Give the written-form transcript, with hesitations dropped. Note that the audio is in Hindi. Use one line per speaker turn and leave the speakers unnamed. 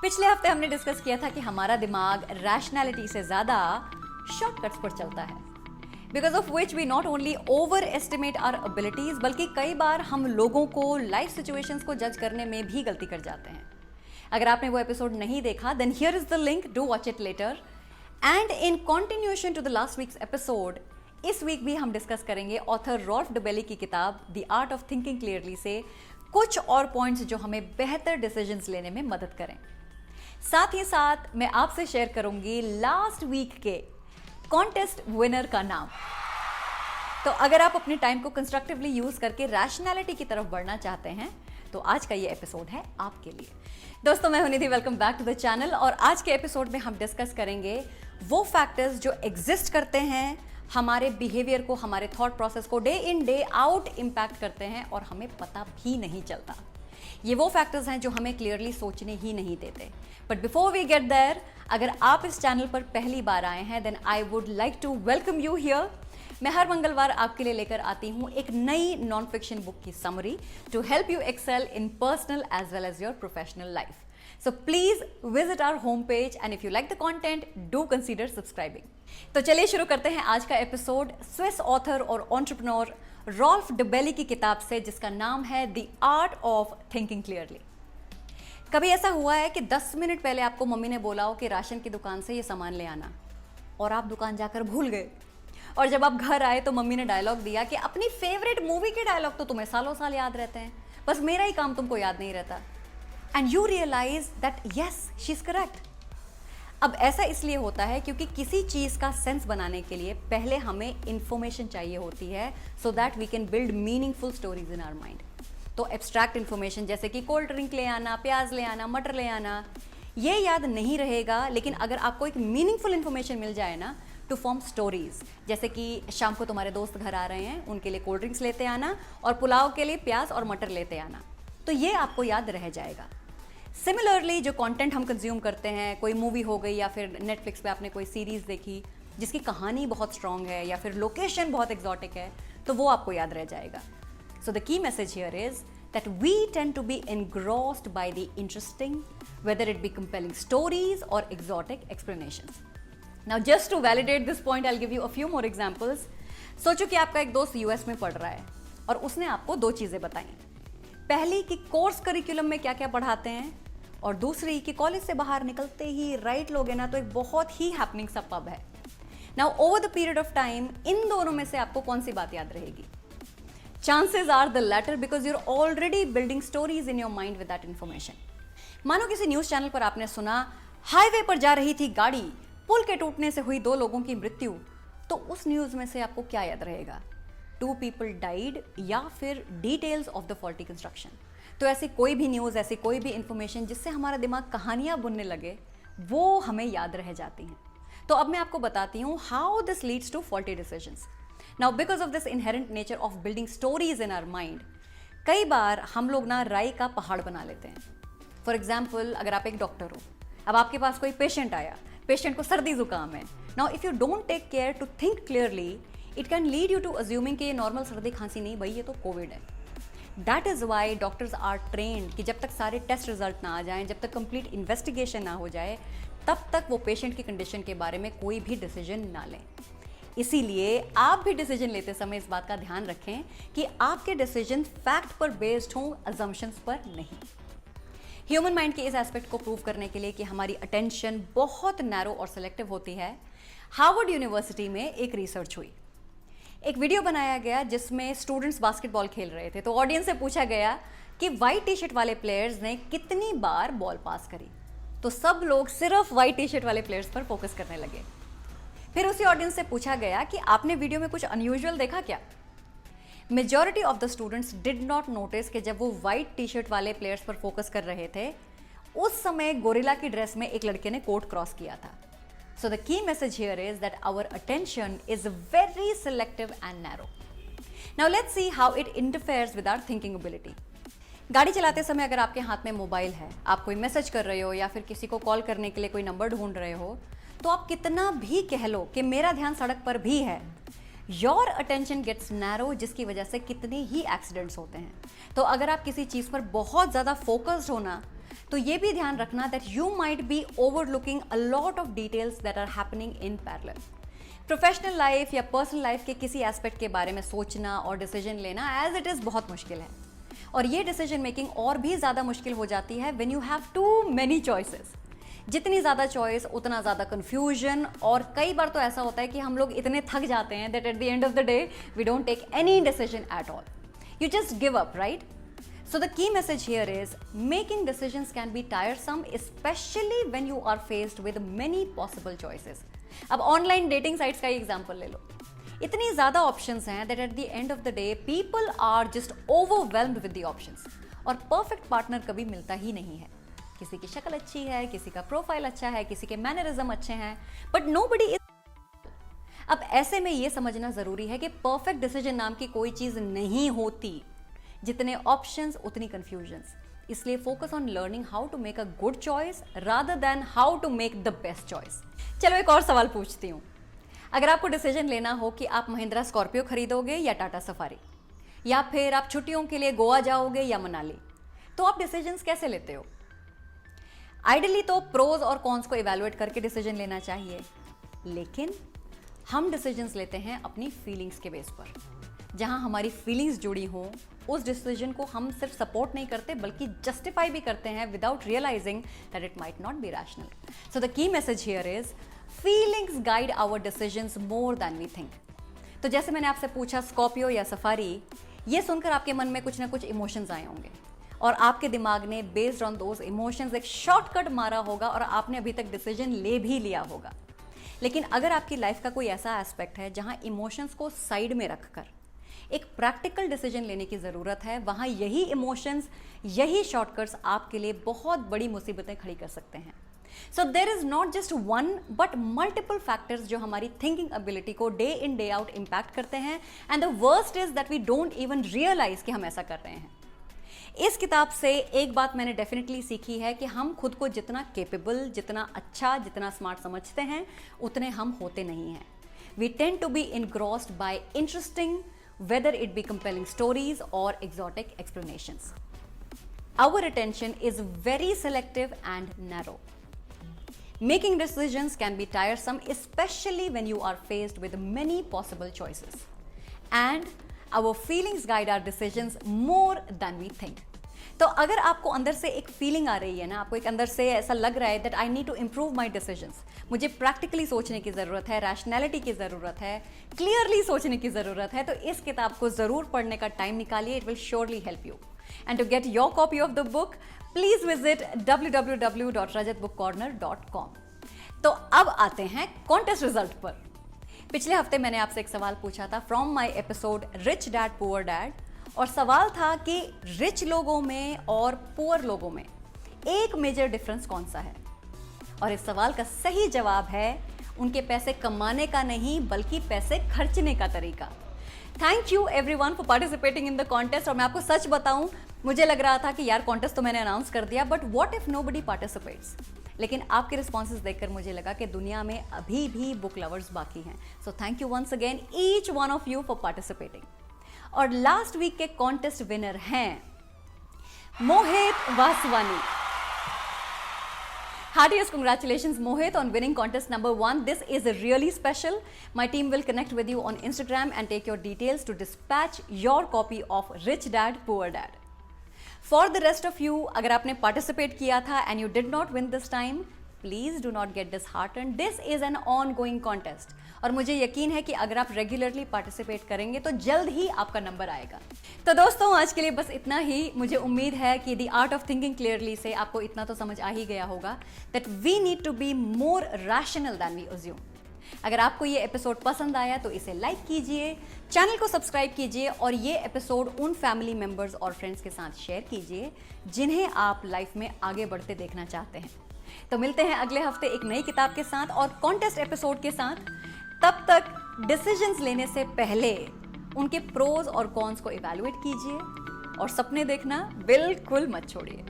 पिछले हफ्ते हमने डिस्कस किया था कि हमारा दिमाग रैशनैलिटी से ज़्यादा शॉर्टकट्स पर चलता है, because of which we not only over estimate our abilities, बल्कि कई बार हम लोगों को, लाइफ सिचुएशंस को जज करने में भी गलती कर जाते हैं। अगर आपने वो एपिसोड नहीं देखा, then here is the link, do watch it later. And in continuation to the last week's episode, इस वीक भी हम डिस्कस करेंगे ऑथर रॉल्फ डुबेली की किताब the art of thinking clearly से कुछ और पॉइंट्स जो हमें बेहतर डिसीजंस लेने में मदद करें। साथ ही साथ मैं आपसे शेयर करूंगी लास्ट वीक के कॉन्टेस्ट विनर का नाम। तो अगर आप अपने टाइम को कंस्ट्रक्टिवली यूज करके रैशनैलिटी की तरफ बढ़ना चाहते हैं तो आज का ये एपिसोड है आपके लिए। दोस्तों, मैं हूं Nidhi, welcome back to the channel. और आज के एपिसोड में हम डिस्कस करेंगे वो फैक्टर्स जो एग्जिस्ट करते हैं, हमारे बिहेवियर को, हमारे थॉट प्रोसेस को day in day out impact करते हैं और हमें पता भी नहीं चलता। ये वो फैक्टर्स हैं जो हमें क्लियरली सोचने ही नहीं देते। But before we get there, अगर आप इस चैनल पर पहली बार आए हैं, then I would like to welcome you here. मैं हर मंगलवार आपके लिए लेकर आती हूँ एक नई नॉन फिक्शन बुक की summary to help you excel in personal as well as your professional life. So please visit our homepage and if you like the content, do consider subscribing. तो चलिए शुरू करते हैं आज का एपिसोड स्विस ऑथर और एंटरप्रेन्योर रॉल्फ डुबेली की किताब से, जिसका नाम है the art of thinking clearly. कभी ऐसा हुआ है कि 10 मिनट पहले आपको मम्मी ने बोला हो कि राशन की दुकान से ये सामान ले आना, और आप दुकान जाकर भूल गए, और जब आप घर आए तो मम्मी ने डायलॉग दिया कि अपनी फेवरेट मूवी के डायलॉग तो तुम्हें सालों साल याद रहते हैं, बस मेरा ही काम तुमको याद नहीं रहता। And you realize that yes, she's correct. अब ऐसा इसलिए होता है क्योंकि किसी चीज़ का सेंस बनाने के लिए पहले हमें इंफॉर्मेशन चाहिए होती है, so that we can build meaningful stories in our mind. तो एब्स्ट्रैक्ट इंफॉर्मेशन जैसे कि कोल्ड ड्रिंक ले आना, प्याज ले आना, मटर ले आना, ये याद नहीं रहेगा। लेकिन अगर आपको एक मीनिंगफुल इंफॉर्मेशन मिल जाए ना, टू फॉर्म स्टोरीज, जैसे कि शाम को तुम्हारे दोस्त घर आ रहे हैं, उनके लिए कोल्ड ड्रिंक्स लेते आना और पुलाव के लिए प्याज और मटर लेते आना, तो ये आपको याद रह जाएगा। सिमिलरली जो कंटेंट हम कंज्यूम करते हैं, कोई मूवी हो गई या फिर नेटफ्लिक्स पे आपने कोई सीरीज देखी जिसकी कहानी बहुत स्ट्रांग है या फिर लोकेशन बहुत एग्जॉटिक है, तो वो आपको याद रह जाएगा। So the key message here is that we tend to be engrossed by the interesting, whether it be compelling stories और exotic explanations. Now just to validate this point, I will give you a few more examples. सोचो कि आपका एक दोस्त यूएस में पढ़ रहा है और उसने आपको दो चीजें बताई। पहली कि कोर्स करिकुलम में क्या क्या पढ़ाते हैं, और दूसरी कि कॉलेज से बाहर निकलते ही राइट लोगे ना तो एक बहुत ही हैपनिंग सा पब है। Now over the period of time इन दोनों में से आपको कौन सी बात याद रहेगी? Chances are the latter, because you are already building stories in your mind with that information. मानो किसी न्यूज चैनल पर आपने सुना हाईवे पर जा रही थी गाड़ी, पुल के टूटने से हुई 2 लोगों की मृत्यु, तो उस न्यूज में से आपको क्या याद रहेगा? 2 people died या फिर details of the faulty construction? तो ऐसी कोई भी न्यूज़, ऐसी कोई भी इंफॉर्मेशन जिससे हमारा दिमाग कहानियां बुनने लगे, वो हमें याद रह जाती हैं। तो अब मैं आपको बताती हूँ how this leads to faulty decisions. Now because of this inherent nature of building stories in our mind, कई बार हम लोग ना राय का पहाड़ बना लेते हैं। फॉर एग्जाम्पल, अगर आप एक डॉक्टर हो, अब आपके पास कोई पेशेंट आया, पेशेंट को सर्दी जुकाम है। Now if you don't take care to think clearly, it can lead you to assuming कि ये नॉर्मल सर्दी खांसी नहीं भाई, ये तो कोविड है। That is why doctors are trained कि जब तक सारे टेस्ट रिजल्ट ना आ जाएं, जब तक कंप्लीट इन्वेस्टिगेशन ना हो जाए, तब तक वो पेशेंट की कंडीशन के बारे में कोई भी डिसीजन ना लें। इसीलिए आप भी डिसीजन लेते समय इस बात का ध्यान रखें कि आपके डिसीजन फैक्ट पर बेस्ड हों, अजम्पशंस पर नहीं। ह्यूमन माइंड के इस एस्पेक्ट को प्रूव करने के लिए कि हमारी अटेंशन बहुत नैरो और सेलेक्टिव होती है, हार्वर्ड यूनिवर्सिटी में एक रिसर्च हुई। एक वीडियो बनाया गया जिसमें स्टूडेंट्स बास्केटबॉल खेल रहे थे। तो ऑडियंस से पूछा गया कि वाइट टी शर्ट वाले प्लेयर्स ने कितनी बार बॉल पास करी। तो सब लोग सिर्फ वाइट टी शर्ट वाले प्लेयर्स पर फोकस करने लगे। फिर उसी ऑडियंस से पूछा गया कि आपने वीडियो में कुछ अनयूजुअल देखा क्या? Majority of the students did not notice कि जब वो वाइट टी शर्ट वाले प्लेयर्स पर फोकस कर रहे थे, उस समय गोरिल्ला की ड्रेस में एक लड़के ने कोर्ट क्रॉस किया था। So the key message here is that our attention is very selective and narrow. Now let's see how it interferes with our thinking ability. गाड़ी चलाते समय अगर आपके हाथ में मोबाइल है, आप कोई मैसेज कर रहे हो या फिर किसी को कॉल करने के लिए कोई नंबर ढूंढ रहे हो, तो आप कितना भी कह लो कि मेरा ध्यान सड़क पर भी है, योर अटेंशन गेट्स नैरो, जिसकी वजह से कितने ही एक्सीडेंट्स होते हैं। तो अगर आप किसी चीज़ पर बहुत ज़्यादा फोकस्ड हो ना, तो ये भी ध्यान रखना that you might be overlooking a lot of details that are happening in parallel. Professional life या पर्सनल लाइफ के किसी एस्पेक्ट के बारे में सोचना और डिसीजन लेना एज इट इज़ बहुत मुश्किल है, और ये डिसीजन मेकिंग और भी ज़्यादा मुश्किल हो जाती है when you have too many choices. जितनी ज़्यादा चॉइस उतना ज़्यादा कन्फ्यूजन, और कई बार तो ऐसा होता है कि हम लोग इतने थक जाते हैं that at the end of the day we don't take any decision at all, you just give up, right? So the key message here is making decisions can be tiresome, especially when you are faced with many possible choices. अब ऑनलाइन डेटिंग साइट्स का ही एग्जांपल ले लो, इतनी ज़्यादा ऑप्शंस हैं that at the end of the day people are just overwhelmed with the options, और परफेक्ट पार्टनर कभी मिलता ही नहीं है। किसी की शक्ल अच्छी है, किसी का प्रोफाइल अच्छा है, किसी के मैनरिज्म अच्छे हैं, बट नोबडी इज। अब ऐसे में ये समझना जरूरी है कि परफेक्ट डिसीजन नाम की कोई चीज नहीं होती। जितने ऑप्शंस उतनी कंफ्यूजन्स, इसलिए focus on learning how to make a good choice rather than how to make the best choice. चलो एक और सवाल पूछती हूँ, अगर आपको डिसीजन लेना हो कि आप महिंद्रा स्कॉर्पियो खरीदोगे या टाटा सफारी, या फिर आप छुट्टियों के लिए गोवा जाओगे या मनाली, तो आप डिसीजंस कैसे लेते हो? आइडियली तो प्रोज और कॉन्स को इवैल्यूएट करके डिसीजन लेना चाहिए, लेकिन हम डिसीजंस लेते हैं अपनी फीलिंग्स के बेस पर। जहां हमारी फीलिंग्स जुड़ी हों, उस डिसीजन को हम सिर्फ सपोर्ट नहीं करते बल्कि जस्टिफाई भी करते हैं without realising that it might not be rational. So the key message here is feelings guide our decisions more than we think. तो जैसे मैंने आपसे पूछा स्कॉर्पियो या सफारी, ये सुनकर आपके मन में कुछ ना कुछ इमोशंस आए होंगे, और आपके दिमाग ने बेस्ड ऑन दोज इमोशंस एक शॉर्टकट मारा होगा, और आपने अभी तक डिसीजन ले भी लिया होगा। लेकिन अगर आपकी लाइफ का कोई ऐसा एस्पेक्ट है जहां इमोशंस को साइड में रखकर एक प्रैक्टिकल डिसीजन लेने की ज़रूरत है, वहाँ यही इमोशंस, यही शॉर्टकट्स आपके लिए बहुत बड़ी मुसीबतें खड़ी कर सकते हैं। So there is not just one but multiple factors जो हमारी थिंकिंग एबिलिटी को day in day out impact करते हैं, and the worst is that we don't even realise कि हम ऐसा कर रहे हैं। इस किताब से एक बात मैंने डेफिनेटली सीखी है कि हम खुद को जितना केपेबल, जितना अच्छा, जितना स्मार्ट समझते हैं, उतने हम होते नहीं हैं। We tend to be engrossed by interesting, whether it be compelling stories or exotic explanations. Our attention is very selective and narrow. Making decisions can be tiresome, especially when you are faced with many possible choices. And our feelings guide our decisions more than we think. तो अगर आपको अंदर से एक फीलिंग आ रही है ना, आपको एक अंदर से ऐसा लग रहा है that I need to improve my decisions, मुझे प्रैक्टिकली सोचने की ज़रूरत है, रैशनैलिटी की ज़रूरत है, क्लियरली सोचने की ज़रूरत है, तो इस किताब को ज़रूर पढ़ने का टाइम निकालिए। It will surely help you. And to get your copy of the book please visit www.rajatbookcorner.com। तो अब आते हैं कॉन्टेस्ट रिजल्ट पर। पिछले हफ्ते मैंने आपसे एक सवाल पूछा था from my episode rich dad poor dad, और सवाल था कि रिच लोगों में और पुअर लोगों में एक मेजर डिफरेंस कौन सा है। और इस सवाल का सही जवाब है उनके पैसे कमाने का नहीं बल्कि पैसे खर्चने का तरीका। Thank you everyone for participating in the contest. और मैं आपको सच बताऊं, मुझे लग रहा था कि यार कॉन्टेस्ट तो मैंने अनाउंस कर दिया, but what if nobody participates. लेकिन आपके रिस्पॉन्सेज देखकर मुझे लगा कि दुनिया में अभी भी बुक लवर्स बाकी हैं। So thank you once again each one of you for participating. और लास्ट वीक के कॉन्टेस्ट विनर हैं Mohit Vaswani. Heartiest congratulations, Mohit, on winning contest number 1. This is really special. My team will connect with you on Instagram and take your details to dispatch your copy of Rich Dad, Poor Dad. For the rest of you, अगर आपने participate किया था and you did not win this time, please do not get disheartened. This is an ongoing contest. और मुझे यकीन है कि अगर आप रेगुलरली पार्टिसिपेट करेंगे तो जल्द ही आपका नंबर आएगा। तो दोस्तों आज के लिए बस इतना ही। मुझे उम्मीद है कि the art of thinking clearly से आपको इतना तो समझ आ ही गया होगा that we need to be more rational than we assume. अगर आपको ये एपिसोड पसंद आया तो इसे लाइक कीजिए, चैनल को सब्सक्राइब कीजिए, और ये एपिसोड उन फैमिली मेम्बर्स और फ्रेंड्स के साथ शेयर कीजिए जिन्हें आप लाइफ में आगे बढ़ते देखना चाहते हैं। तो मिलते हैं अगले हफ्ते एक नई किताब के साथ और कॉन्टेस्ट एपिसोड के साथ। तब तक डिसीजंस लेने से पहले उनके प्रोज और कॉन्स को इवैल्यूएट कीजिए, और सपने देखना बिल्कुल मत छोड़िए।